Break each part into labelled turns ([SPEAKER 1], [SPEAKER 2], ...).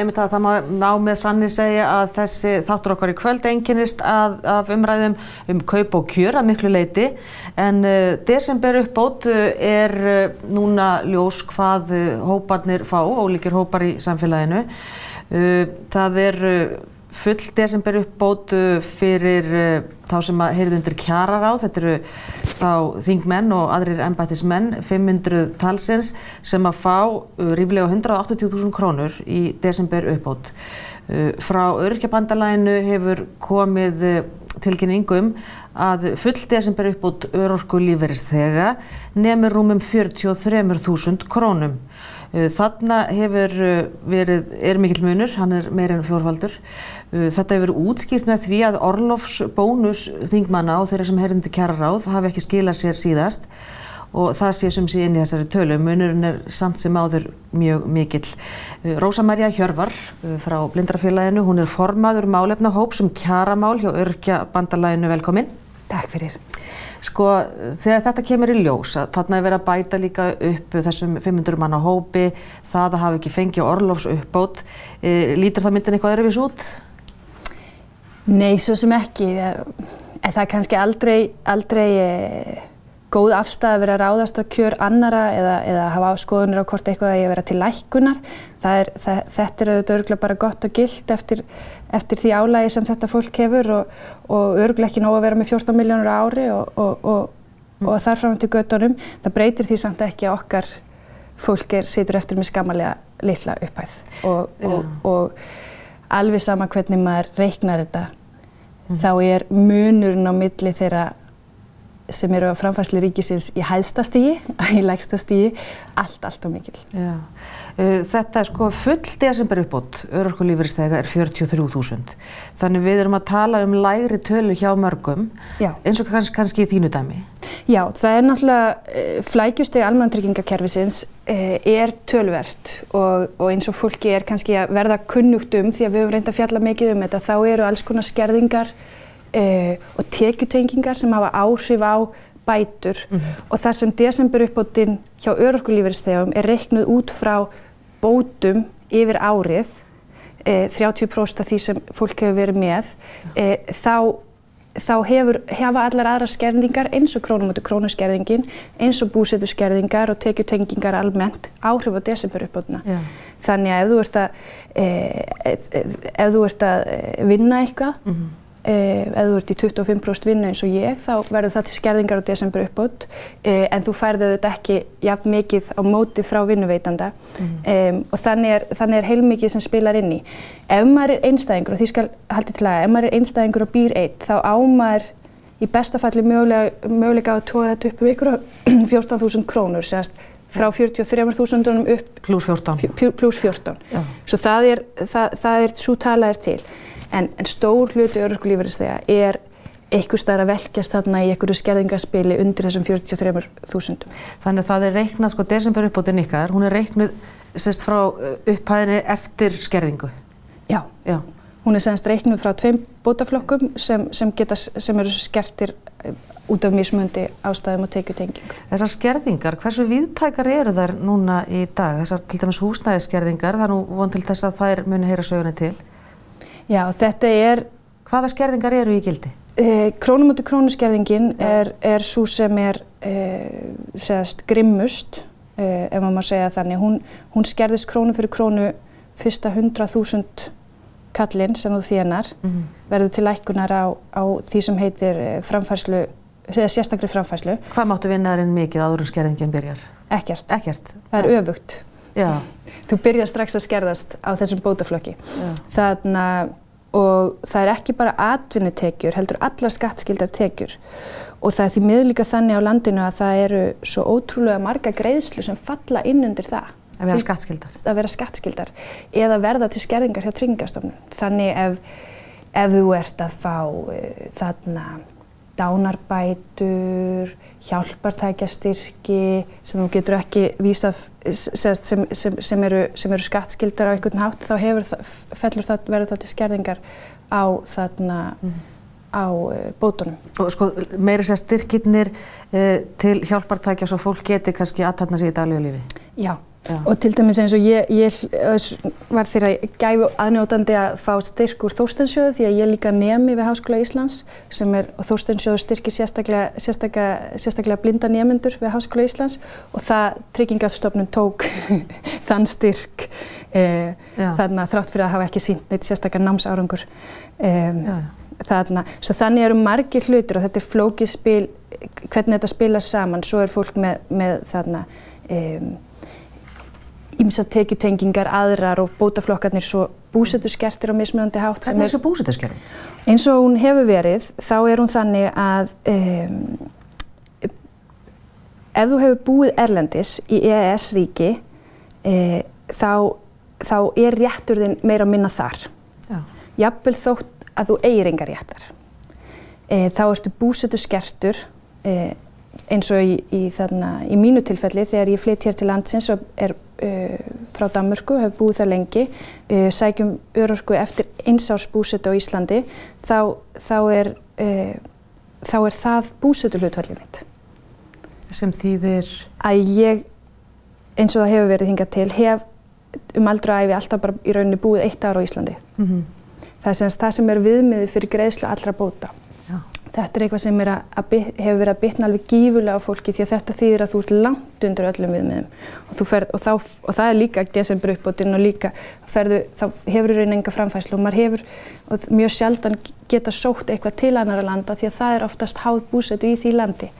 [SPEAKER 1] einmitt að það má með sanni segja að þessi þáttur okkar í kvöld einkennist af umræðum kaup og kjör að miklu leyti, en desemberuppbót núna ljós hvað hóparnir fá, ólíkir hópar í samfélaginu. Það full desemberuppbót fyrir þá sem heyrðu undir kjararáð, þetta eru þá þingmenn og aðrir embættismenn, 500 talsins sem að fá ríflega 180.000 krónur í desemberuppbót. Frá Öryrkjabandalaginu hefur komið tilkynning að full desemberuppbót örorkulífeyrisþega nemur rúmum 43.000 krónum. Þarna mikill munur, hann meira en fjórfaldur. Þetta hefur útskýrt með því að orlofsbónus þingmanna og þeirra sem heyrðu undir kjararáð hafi ekki skilað sér síðast og það sé sem sé inn í þessari tölu. Munurinn samt sem áður mjög mikill. Rósa María Hjörvar frá Blindrafélaginu, hún formaður málefnahóps kjaramál hjá Öryrkjabandalaginu, velkomin.
[SPEAKER 2] Takk fyrir.
[SPEAKER 1] Sko, þegar þetta kemur í ljós, þarna verið að bæta líka upp þessum 500 manna hópi, það að hafa ekki fengið orlofsuppbót, lítur það myndin eitthvað öðruvís út?
[SPEAKER 2] Nei, svo sem ekki. Það kannski aldrei góð afstæða að vera að ráðast á kjör annara eða hafa skoðunir á hvort eitthvað að vera til lækkunar. Þetta auðvitað örugglega bara gott og gilt eftir því álagi sem þetta fólk hefur og örugglega ekki nóg að vera með 14 milljónir á ári og þar fram til götunum. Það breytir því samt ekki að okkar fólk situr eftir með skammarlega litla upphæð og alveg sama hvernig maður reiknar þetta, þá munurinn á milli þeirra sem eru á framfærslu ríkisins í hæsta stigi, í lægsta stigi, allt og mikill.
[SPEAKER 1] Já. Þetta sko full desemberuppbót örorkulífeyrisþega 43.000. Þannig við erum að tala lægri tölu hjá mörgum, eins og kannski í þínu dæmi.
[SPEAKER 2] Já, það náttúrulega flækjustig almannatryggingakerfisins töluvert og eins og fólki kannski að verða kunnugt því að við höfum reynt að fjalla mikið þetta, þá eru alls konar skerðingar og tekjutengingar sem hafa áhrif á bætur og þar sem desemberuppbótin hjá örorkulífeyrisþegum reiknuð út frá bótum yfir árið, 30% af því sem fólk hefur verið með, þá hafa allar aðrar skerðingar eins og krónuskerðingin, eins og búsetuskerðingar og tekjutengingar almennt áhrif á desemberuppbótina. Þannig að ef þú ert að vinna eitthvað, ef þú ert í 25% vinnu eins og ég, þá verður það til skerðingar á desemberuppbót, en þú færð auðvitað ekki jafn mikið á móti frá vinnuveitanda og þannig heilmikið sem spilar inn í. Ef maður einstæðingur, og því skal haldið til að ef maður einstæðingur og býr einn, þá á maður í besta falli möguleika að toga þetta upp ykkur 14.000 krónur, frá 43.000 upp pluss 14. Svo það svo tala til. En stór hluti örorkulífeyrisþega einhvers staðar að velkjast þarna í einhverju skerðingarspili undir þessum 43.000.
[SPEAKER 1] Þannig að það reiknað, sko, desemberuppbótin ykkar, hún reiknuð frá upphæðinni eftir skerðingu?
[SPEAKER 2] Já. Hún reiknuð frá 2 bótaflokkum sem eru skertir út af mismunandi ástæðum og tekjutengingu.
[SPEAKER 1] Þessar skerðingar, hversu víðtækar eru þær núna í dag? Þessar til dæmis húsnæðisskerðingar, það nú von til þess að þær muni heyra sögunni til.
[SPEAKER 2] Já, þetta
[SPEAKER 1] Hvaða skerðingar eru í gildi?
[SPEAKER 2] Krónumóti krónuskerðingin sú sem grimmust, ef maður má segja þannig. Hún skerðist krónu fyrir krónu fyrsta 100.000 kallinn sem þú þénar, verður til lækkunar á því sem heitir framfærslu, sérstakri framfærslu.
[SPEAKER 1] Hvað máttu vinnaðurinn mikið áður en skerðingin byrjar?
[SPEAKER 2] Ekkert. Það öfugt.
[SPEAKER 1] Já.
[SPEAKER 2] Þú byrjar strax að skerðast á þessum bótaflokki. Og það ekki bara atvinnutekjur, heldur allar skattskyldar tekjur. Og það því miður líka þannig á landinu að það eru svo ótrúlega marga greiðslur sem falla inn undir það.
[SPEAKER 1] Að vera skattskyldar? Að
[SPEAKER 2] vera skattskyldar. Eða verða til skerðingar hjá Tryggingastofnun. Þannig ef þú ert að fá dánarbætur, hjálpartækjastyrki sem þú getur ekki vísað sem eru skattskyldar á einhvern hátt, þá verður það til skerðingar á bótunum.
[SPEAKER 1] Og sko meira styrkirnir til hjálpartækja svo fólk geti kannski athafna sig í daglegu lífi?
[SPEAKER 2] Já, Og til dæmis eins og ég var þeirra gæfu aðnjótandi að fá styrk úr Þórsteinssjóði því að ég líka nemi við Háskóla Íslands og Þórsteinssjóður styrkir sérstaklega blinda nemendur við Háskóla Íslands og það Tryggingastofnun tók þann styrk þarna þrátt fyrir að hafa ekki sýnt neitt sérstaklega námsárangur þarna. Svo þannig eru margir hlutir og þetta flókið spil, hvernig þetta spilast saman, svo fólk með þarna ýmsar tekjutengingar, aðrar og bótaflokkarnir svo búsetuskertir á mismunandi hátt.
[SPEAKER 1] Hvernig er þessu búsetuskerti?
[SPEAKER 2] Eins og hún hefur verið, þá hún þannig að ef þú hefur búið erlendis í EES-ríki, þá réttur þinn meira og minna þar. Jafnvel þótt að þú eigir engar réttar. Þá ertu búsetuskertur, eins og í mínu tilfelli þegar ég flytt hér til landsins og frá Danmörku, hef búið þar lengi, sækjum örorku eftir 1 árs búsetu á Íslandi, þá er það búsetuhlutfallið mitt.
[SPEAKER 1] Sem þýðir?
[SPEAKER 2] Að ég, eins og það hefur verið hingað til, hef aldur og ævi alltaf bara í rauninni búið 1 ár á Íslandi. Það sem viðmiðið fyrir greiðslu allra bóta. Þetta eitthvað sem hefur verið að bitna alveg gífurlega á fólki því að þetta þýðir að þú ert langt undir öllum viðmiðum og það líka desemberuppbótin og líka þá hefur í rauninni enga framfærslu og maður hefur mjög sjaldan geta sótt eitthvað til annarra landa því að það oftast háð búsetu í því landi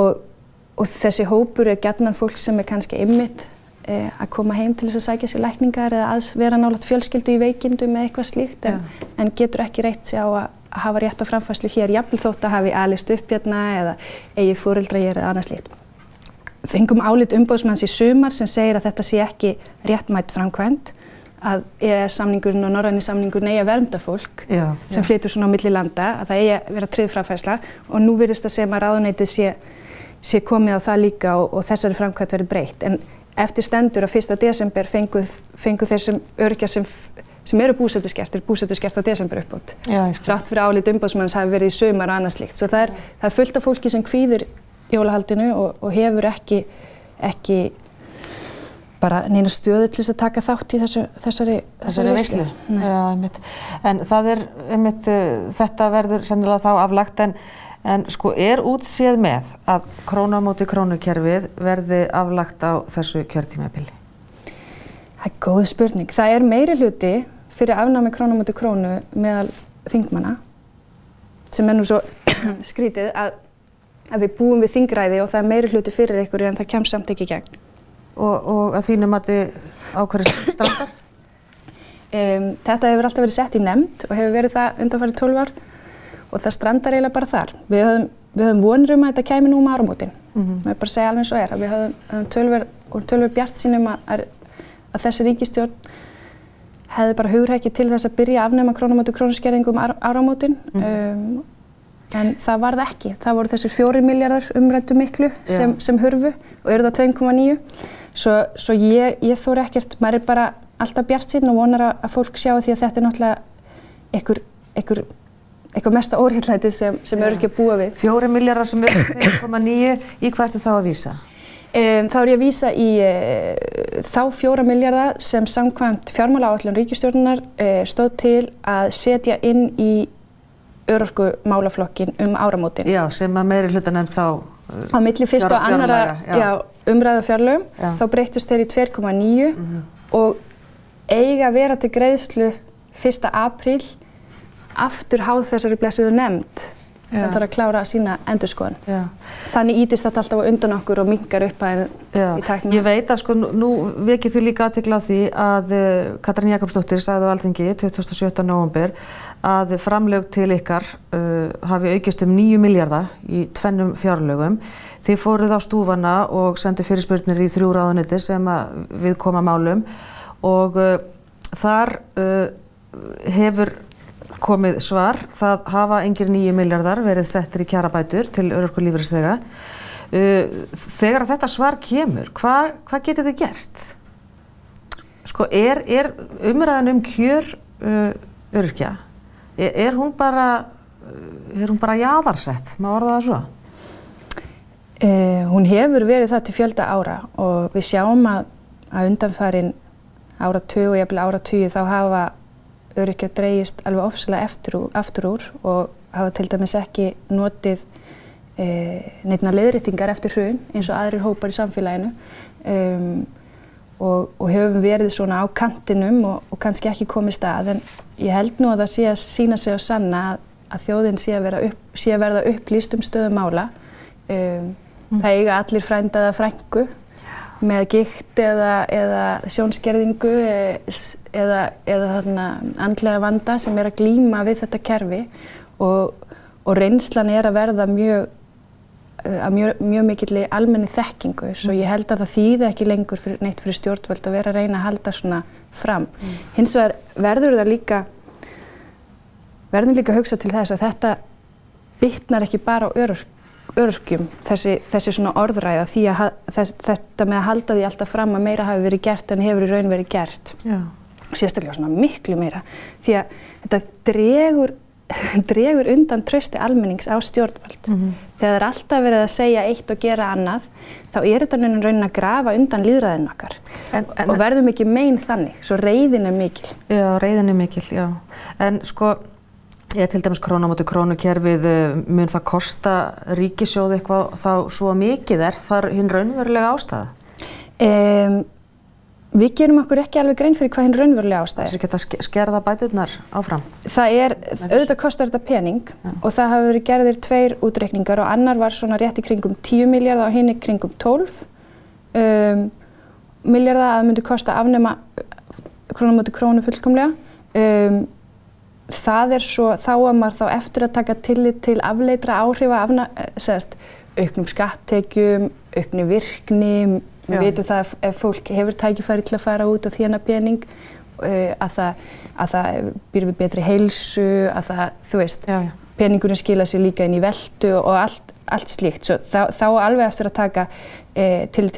[SPEAKER 2] og þessi hópur gjarnan fólk sem kannski einmitt að koma heim til þess að sækja sér lækningar eða að vera nálægt fjölskyldu í veikindum eða eitthvað slíkt en getur ekki reitt sig á að hafa rétt á framfærslu hér, jafnvel þótt að hafi alist upp hérna eða eigi foreldra hér eða annað slíkt. Fengum álit umboðsmanns í sumar sem segir að þetta sé ekki réttmætt framkvæmd, að EES-samningurinn og norræni samningurinn eigi að vernda fólk sem flytur svona á milli landa, að það eigi að vera tryggð framfærsla og nú virðist það sem að ráðuneytið sé komið á það líka og þessari framkvæmd verið breytt. En eftir stendur að 1. desember fengu þessum öryrkjar sem eru búsetuskert á desemberuppbót. Þrátt fyrir álit umboðsmanns hafi verið í sumar og annað slíkt. Svo það er fullt af fólki sem kvíðir jólahaldinu og hefur ekki bara neina stöðu til þess að taka þátt í þessari veislu.
[SPEAKER 1] En það þetta verður sennilega þá aflagt en sko útséð með að krónu á móti krónu kerfið verði aflagt á þessu kjörtímabili?
[SPEAKER 2] Það góð spurning. Það meiri hluti fyrir afnámi krónu á móti krónu meðal þingmanna sem nú svo skrítið að við búum við þingræði og það meiri hluti fyrir ykkur en það kemst samt ekki í gegn.
[SPEAKER 1] Og að þínu mati á hverju strandar?
[SPEAKER 2] Þetta hefur alltaf verið sett í nefnd og hefur verið það undanfarið 12 ár og það strandar eiginlega bara þar. Við höfum vonir að þetta kæmi nú áramótin. Maður bara segja alveg eins og að við höfum tölver bjartsýn að þessi ríkisstjórn hefði bara hugrekki til þess að byrja að afnema krónu á móti krónu skerðingu áramótin. En það varð ekki. Það voru þessir 4 milljarðar umræddu miklu sem hurfu og eru það 2,9. Svo ég þori ekkert, maður bara alltaf bjartsýnn og vonar að fólk sjá því að þetta náttúrulega eitthvað mesta óréttlæti sem eru ekki að búa við.
[SPEAKER 1] 4 milljarðar sem eru 2,9, í hvað ertu þá að vísa?
[SPEAKER 2] Þá ég að vísa í þá 4 milljarða sem samkvæmt fjármálaáætlun ríkisstjórnar stóð til að setja inn í örorkumálaflokkin áramótin.
[SPEAKER 1] Já, sem að meiri hlutanefnd þá
[SPEAKER 2] á milli fyrst og annarra umræðu fjárlögum, þá breyttust þeir í 2,9 og eiga að vera til greiðslu 1. apríl aftur háð þessari blessuðu nefnd sem þarf að klára sína endurskoðun. Þannig ýtist þetta alltaf á undan okkur og minnkar upphæðin í tæknina.
[SPEAKER 1] Ég veit að nú vekið þið líka athygli á því að Katrín Jakobsdóttir sagði á Alþingi 27. nóvember að framlög til ykkar hafi aukist 9 milljarða í 2 fjárlögum. Þið fóruð á stúfana og sendu fyrirspurnir í 3 ráðuneyti sem við koma málum og þar hefur komið svar, það hafa engir 9 milljarðar verið settir í kjarabætur til örorkulífeyrisþega. Þegar þetta svar kemur, hvað getið þið gert? Sko, er umræðan kjör öryrkja, er hún bara jaðarsett, má orða það svo?
[SPEAKER 2] Hún hefur verið það til fjölda ára og við sjáum að undanfarin áratug og jafnvel áratugi þá hafa öryrkjar dregist alveg ofsalega aftur úr og hafa til dæmis ekki notið neinna leiðréttingar eftir hrun eins og aðrir hópar í samfélaginu og höfum verið svona á kantinum og kannski ekki komist að, en ég held nú að það sé að sýna sig og sanna að þjóðin sé að verða upplýst stöðu mála. Það eiga allir frænda eða frænku með gigt eða sjónskerðingu eða þarna andlega vanda sem að glíma við þetta kerfi og reynslan að verða mjög mikilli almenni þekkingu, svo ég held að það þýði ekki lengur neitt fyrir stjórnvöld að vera að reyna að halda svona fram. Hins vegar verðum líka að hugsa til þess að þetta bitnar ekki bara á öryrkjum, þessi svona orðræða, því að þetta með að halda því alltaf fram að meira hafi verið gert en hefur í raun verið gert. Já. Sérstaklega svona miklu meira, því að þetta dregur undan trausti almennings á stjórnvöld. Þegar það alltaf verið að segja eitt og gera annað, þá þetta raunin að grafa undan lýðræðinu okkar og verðum ekki mein þannig, svo reiðin mikil.
[SPEAKER 1] Já, reiðin mikil, já. En sko, til dæmis króna á móti krónu kerfið, mun það kosta ríkissjóð eitthvað þá svo mikið, þar hinn raunverulega ástæða?
[SPEAKER 2] Við gerum okkur ekki alveg grein fyrir hvað hinn raunverulega ástæða er.
[SPEAKER 1] Þess að geta skerða bæturnar áfram?
[SPEAKER 2] Auðvitað kostar þetta pening og það hafa verið gerðir 2 útreikningar og annar var svona rétt í kringum 10 milljarða og hinn í kringum 12 milljarða að myndi kosta að afnema króna á móti krónu fullkomlega. Það svo, þá að maður þá eftir að taka tillit til afleiddra áhrifa auknum skatttekjum, auknu virkni. Við vitum það að ef fólk hefur tækifæri til að fara út og þéna pening, að það býr við betri heilsu, að það, þú veist, peningurinn skila sér líka inn í veltu og allt slíkt. Svo þá alveg eftir að taka til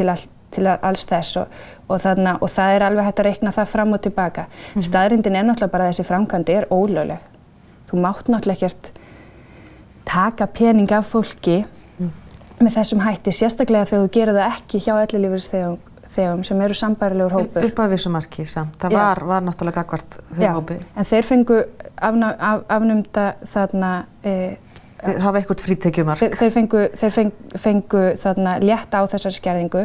[SPEAKER 2] alls þess og það alveg hægt að reikna það fram og tilbaka. Staðreyndin náttúrulega bara að þessi framkvæmd ólögleg. Þú mátt náttúrulega ekkert taka pening af fólki með þessum hætti, sérstaklega þegar þú gerir það ekki hjá ellilífeyrisþegum sem eru sambærilegur hópur.
[SPEAKER 1] Upp að vissu marki samt, það var náttúrulega gagnvart þeim hópi.
[SPEAKER 2] En þeir fengu afnumda þarna...
[SPEAKER 1] Þeir hafa eitthvað frítekjumark.
[SPEAKER 2] Þeir fengu þarna létt á þessari skerðingu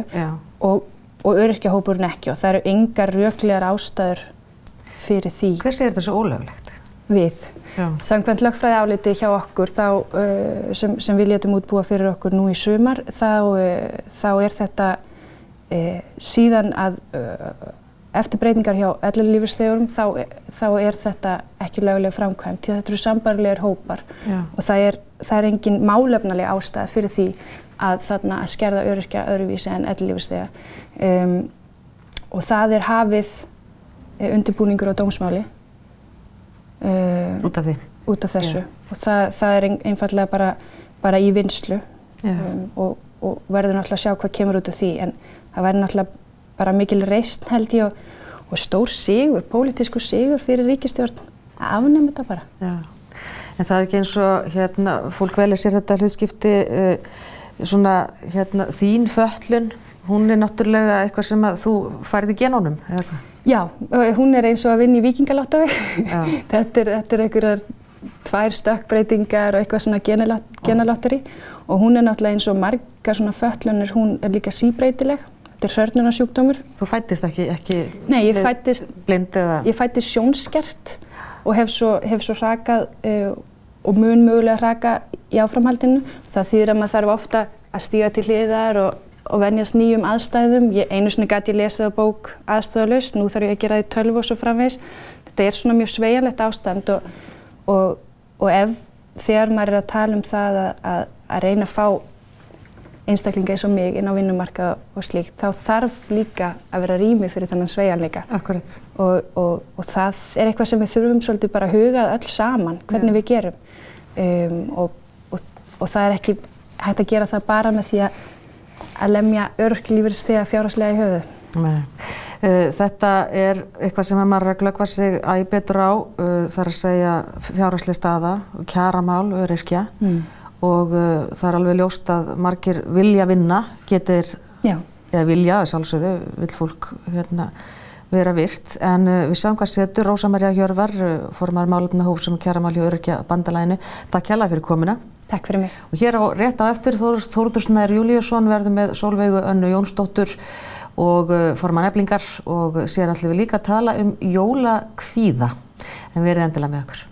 [SPEAKER 2] og öryrkjahópurinn ekki og það eru engar röklegar ástæður fyrir því.
[SPEAKER 1] Hver segir þetta svo ólöglegt?
[SPEAKER 2] Við. Samkvæmt lögfræðiáliti hjá okkur sem við létum útbúa fyrir okkur nú í sumar, þá þetta síðan að eftir breytingar hjá ellilífeyrisþegum þá þetta ekki lögleg framkvæmd, því þetta eru sambærilegir hópar og það er engin málefnaleg ástæða fyrir því að skerða öryrkja öðruvísi en ellilífeyrisþega og það hafið undirbúningur á dómsmáli.
[SPEAKER 1] Út af því?
[SPEAKER 2] Út af þessu og það einfaldlega bara í vinnslu og verður náttúrulega að sjá hvað kemur út af því, en það verður náttúrulega bara mikil reisn held ég og stór sigur, pólitískur sigur fyrir ríkisstjórn að afnema þetta bara.
[SPEAKER 1] Já. En það ekki eins og fólk velja sér þetta hlutskipti þín fötlun, hún náttúrulega eitthvað sem að þú færð í genónum eða hvað?
[SPEAKER 2] Já, hún eins og að vinna í Víkingalottói. Þetta er einhverjar 2 stökkbreytingar og eitthvað svona genalotteri og hún náttúrulega eins og margar svona fötlunir, hún líka síbreytileg. Þetta hrörnunarsjúkdómur. Þú
[SPEAKER 1] fæddist ekki
[SPEAKER 2] Nei, ég fæddist
[SPEAKER 1] blind eða?
[SPEAKER 2] Ég fæddist sjónskert og hef svo hrakað og mun mögulega hraka í áframhaldinu. Það þýðir að maður þarf ofta að stíga til hliðar og venjast nýjum aðstæðum. Einu sinni gat ég lesið á bók aðstöðulaust, nú þarf ég að gera það í tölvu og svo framvegis. Þetta svona mjög sveigjanlegt ástand og þegar maður að tala það að reyna að fá einstaklinga eins og mig inn á vinnumarkað og slíkt, þá þarf líka að vera rými fyrir þennan sveigjanleika.
[SPEAKER 1] Akkurat.
[SPEAKER 2] Og það eitthvað sem við þurfum svolítið bara að huga öll saman, hvernig við gerum. Og það ekki hægt að gera það bara með því að lemja örorkulífeyrisþega fjárhagslega í höfuð.
[SPEAKER 1] Nei. Þetta eitthvað sem maður að glöggva sig betur á, þar að segja fjárhagsleg staða, kjaramál, öryrkja og það alveg ljóst að margir vilja vinna, getur, eða vilja, sjálfsögðu, vill fólk vera virt, en við sjáum hvað setur. Rósa María Hjörvar, formaður málefnahóps um kjaramál hjá Öryrkjabandalaginu. Takk hérlega fyrir komuna.
[SPEAKER 2] Takk fyrir mig. Og
[SPEAKER 1] hér rétt á eftir Þórður Snær Júlíusson verður með Sólveigu Önnu Jónsdóttur og formann Eflingar, og síðan ætlum við líka að tala jólakvíða, en verið endilega með okkur.